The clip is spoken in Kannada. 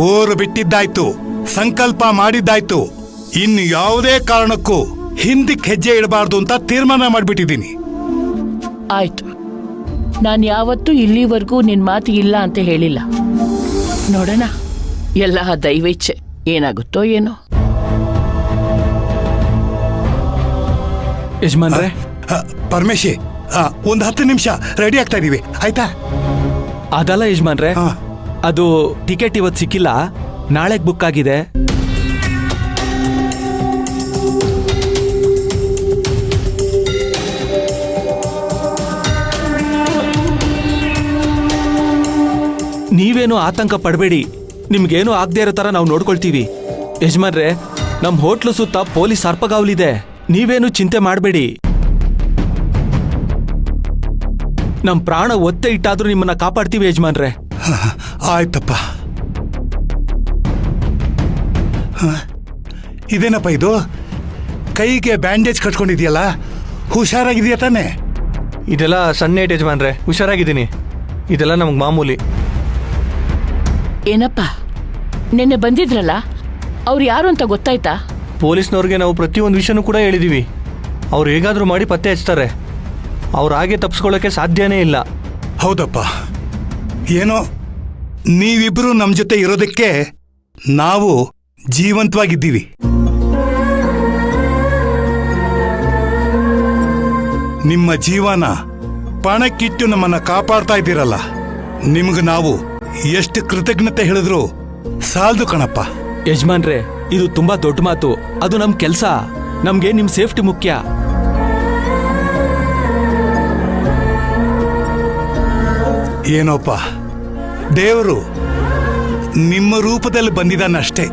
ಊರು ಬಿಟ್ಟಿದ್ದಾಯ್ತು, ಸಂಕಲ್ಪ ಮಾಡಿದ್ದಾಯ್ತು. ಇನ್ನು ಯಾವುದೇ ಕಾರಣಕ್ಕೂ ಹಿಂದಕ್ಕೆ ಹೆಜ್ಜೆ ಇಡಬಾರ್ದು ಅಂತ ತೀರ್ಮಾನ ಮಾಡಿಬಿಟ್ಟಿದ್ದೀನಿ. ಆಯ್ತು, ನಾನು ಯಾವತ್ತೂ ಇಲ್ಲಿವರೆಗೂ ನಿನ್ ಮಾತು ಇಲ್ಲ ಅಂತ ಹೇಳಿಲ್ಲ. ನೋಡೋಣ, ಎಲ್ಲ ದೈವೇಚ್ಛೆ, ಏನಾಗುತ್ತೋ ಏನೋ. ಯಜಮಾನ್ರೆ, ಪರಮೇಶಿ, ಒಂದು 10 ನಿಮಿಷ ರೆಡಿ ಆಗ್ತಾ ಇದೀವಿ, ಆಯ್ತಾ? ಅದಲ್ಲ ಯಜಮಾನ್ರೆ, ಅದು ಟಿಕೆಟ್ ಇವತ್ತು ಸಿಕ್ಕಿಲ್ಲ, ನಾಳೆಗೆ ಬುಕ್ ಆಗಿದೆ. ನೀವೇನು ಆತಂಕ ಪಡಬೇಡಿ, ನಿಮ್ಗೇನು ಆಗದೆ ಇರೋ ಥರ ನಾವು ನೋಡ್ಕೊಳ್ತೀವಿ. ಯಜಮಾನ್ರೆ, ನಮ್ಮ ಹೋಟ್ಲು ಸುತ್ತ ಪೊಲೀಸ್ ಸರ್ಪಗಾವಲಿದೆ, ನೀವೇನು ಚಿಂತೆ ಮಾಡಬೇಡಿ. ನಮ್ಮ ಪ್ರಾಣ ಒತ್ತೆ ಇಟ್ಟಾದ್ರೂ ನಿಮ್ಮನ್ನ ಕಾಪಾಡ್ತೀವಿ ಯಜಮಾನ್ರೆ. ಆಯ್ತಪ್ಪ. ಇದೇನಪ್ಪ ಇದು? ಕೈಗೆ ಬ್ಯಾಂಡೇಜ್ ಕಟ್ಕೊಂಡಿದ್ಯಲ್ಲ, ಹುಷಾರಾಗಿದೆಯಾ ತಾನೆ? ಇದೆಲ್ಲ ಸಣ್ಣ ಏಟ್ ಯಜಮಾನ್ರೆ, ಹುಷಾರಾಗಿದ್ದೀನಿ. ಇದೆಲ್ಲ ನಮ್ಗೆ ಮಾಮೂಲಿ. ಏನಪ್ಪ, ನಿನ್ನೆ ಬಂದಿದ್ರಲ್ಲ, ಅವ್ರು ಯಾರು ಅಂತ ಗೊತ್ತಾಯ್ತಾ? ಪೊಲೀಸ್ನವ್ರಿಗೆ ನಾವು ಪ್ರತಿಯೊಂದು ವಿಷಯನೂ ಕೂಡ ಹೇಳಿದ್ದೀವಿ. ಅವ್ರು ಹೇಗಾದರೂ ಮಾಡಿ ಪತ್ತೆ ಹಚ್ತಾರೆ. ಅವ್ರು ಹಾಗೆ ತಪ್ಪಿಸ್ಕೊಳ್ಳೋಕ್ಕೆ ಸಾಧ್ಯನೇ ಇಲ್ಲ. ಹೌದಪ್ಪ, ಏನೋ ನೀವಿಬ್ರು ನಮ್ಮ ಜೊತೆ ಇರೋದಕ್ಕೆ ನಾವು ಜೀವಂತವಾಗಿದ್ದೀವಿ. ನಿಮ್ಮ ಜೀವನ ಪಣಕ್ಕಿಟ್ಟು ನಮ್ಮನ್ನ ಕಾಪಾಡ್ತಾ ಇದ್ದೀರಲ್ಲ, ನಿಮ್ಗೆ ನಾವು ಎಷ್ಟು ಕೃತಜ್ಞತೆ ಹೇಳಿದ್ರು ಸಾಲದು ಕಣಪ್ಪ. ಯಜಮಾನ್ರೆ, ಇದು ತುಂಬಾ ದೊಡ್ಡ ಮಾತು. ಅದು ನಮ್ ಕೆಲ್ಸ. ನಮ್ಗೆ ನಿಮ್ ಸೇಫ್ಟಿ ಮುಖ್ಯ. ಏನೋಪ್ಪ, ದೇವರು ನಿಮ್ಮ ರೂಪದಲ್ಲಿ ಬಂದಿದ್ದಾನಷ್ಟೇ.